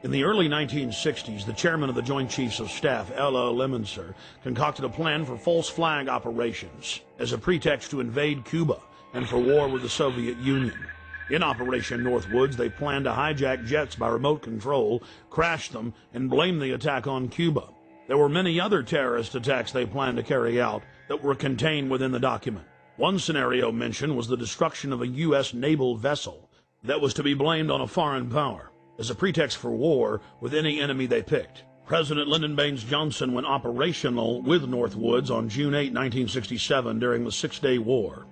In the early 1960s, the chairman of the Joint Chiefs of Staff, L.O. Lemonster, concocted a plan for false flag operations as a pretext to invade Cuba and for war with the Soviet Union. In Operation Northwoods, they planned to hijack jets by remote control, crash them, and blame the attack on Cuba. There were many other terrorist attacks they planned to carry out that were contained within the document. One scenario mentioned was the destruction of a U.S. naval vessel that was to be blamed on a foreign power as a pretext for war with any enemy they picked. President Lyndon Baines Johnson went operational with Northwoods on June 8, 1967 during the Six-Day War.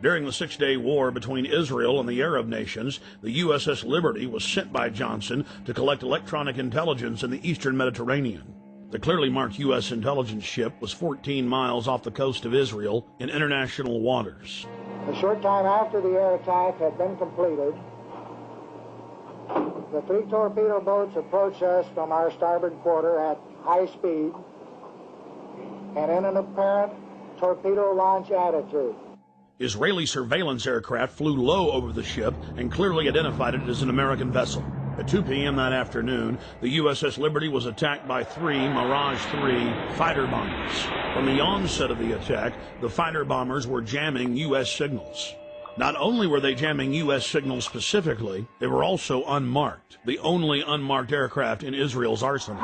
During the Six-Day War between Israel and the Arab nations, the USS Liberty was sent by Johnson to collect electronic intelligence in the eastern Mediterranean. The clearly marked U.S. intelligence ship was 14 miles off the coast of Israel in international waters. A short time after the air attack had been completed, the 3 torpedo boats approached us from our starboard quarter at high speed and in an apparent torpedo launch attitude. Israeli surveillance aircraft flew low over the ship and clearly identified it as an American vessel. At 2 p.m. that afternoon, the USS Liberty was attacked by 3 Mirage 3 fighter bombers. From the onset of the attack, the fighter bombers were jamming U.S. signals. Not only were they jamming U.S. signals specifically, they were also unmarked, the only unmarked aircraft in Israel's arsenal.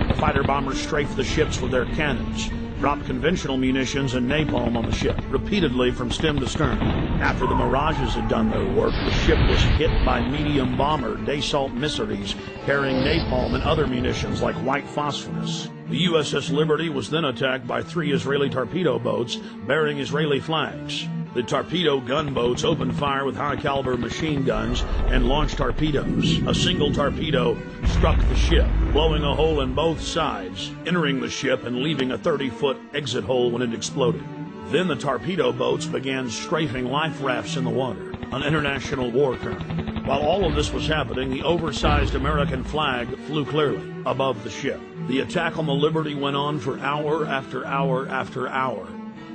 The fighter bombers strafed the ships with their cannons, dropped conventional munitions and napalm on the ship, repeatedly from stem to stern. After the Mirages had done their work, the ship was hit by medium bomber Dassault missiles carrying napalm and other munitions like white phosphorus. The USS Liberty was then attacked by 3 Israeli torpedo boats bearing Israeli flags. The torpedo gunboats opened fire with high-caliber machine guns and launched torpedoes. A single torpedo struck the ship, blowing a hole in both sides, entering the ship and leaving a 30-foot exit hole when it exploded. Then the torpedo boats began strafing life rafts in the water, an international war term. While all of this was happening, the oversized American flag flew clearly above the ship. The attack on the Liberty went on for hour after hour after hour.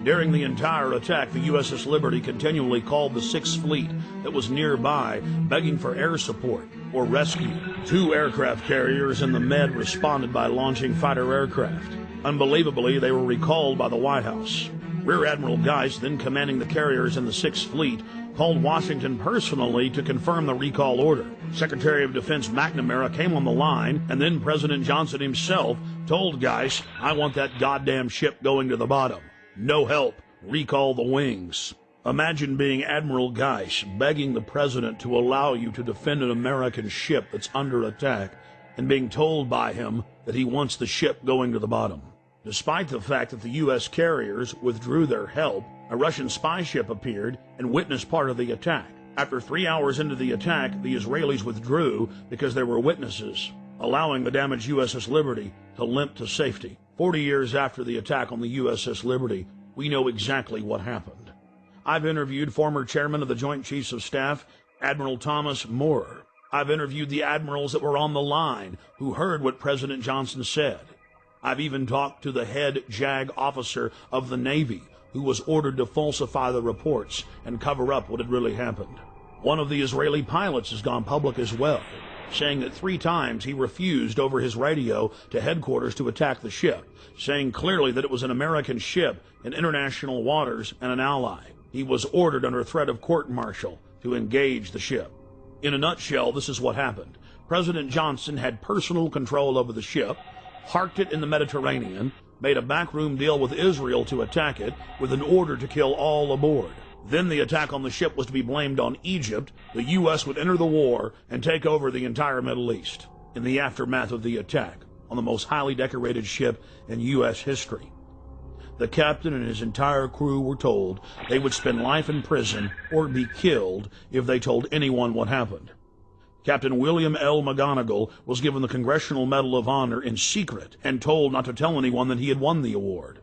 During the entire attack, the USS Liberty continually called the 6th Fleet that was nearby, begging for air support or rescue. 2 aircraft carriers in the Med responded by launching fighter aircraft. Unbelievably, they were recalled by the White House. Rear Admiral Geist, then commanding the carriers in the 6th Fleet, called Washington personally to confirm the recall order. Secretary of Defense McNamara came on the line, and then President Johnson himself told Geist, "I want that goddamn ship going to the bottom. No help. Recall the wings." Imagine being Admiral Geist begging the president to allow you to defend an American ship that's under attack and being told by him that he wants the ship going to the bottom. Despite the fact that the U.S. carriers withdrew their help, a Russian spy ship appeared and witnessed part of the attack. After 3 hours into the attack, the Israelis withdrew because there were witnesses, allowing the damaged USS Liberty to limp to safety. 40 years after the attack on the USS Liberty, we know exactly what happened. I've interviewed former chairman of the Joint Chiefs of Staff, Admiral Thomas Moorer. I've interviewed the admirals that were on the line who heard what President Johnson said. I've even talked to the head JAG officer of the Navy who was ordered to falsify the reports and cover up what had really happened. One of the Israeli pilots has gone public as well, saying that 3 times he refused over his radio to headquarters to attack the ship, saying clearly that it was an American ship in international waters and an ally. He was ordered under threat of court-martial to engage the ship. In a nutshell, this is what happened. President Johnson had personal control over the ship, parked it in the Mediterranean, made a backroom deal with Israel to attack it with an order to kill all aboard. Then the attack on the ship was to be blamed on Egypt. The U.S. would enter the war and take over the entire Middle East in the aftermath of the attack on the most highly decorated ship in U.S. history. The captain and his entire crew were told they would spend life in prison or be killed if they told anyone what happened. Captain William L. McGonigal was given the Congressional Medal of Honor in secret and told not to tell anyone that he had won the award.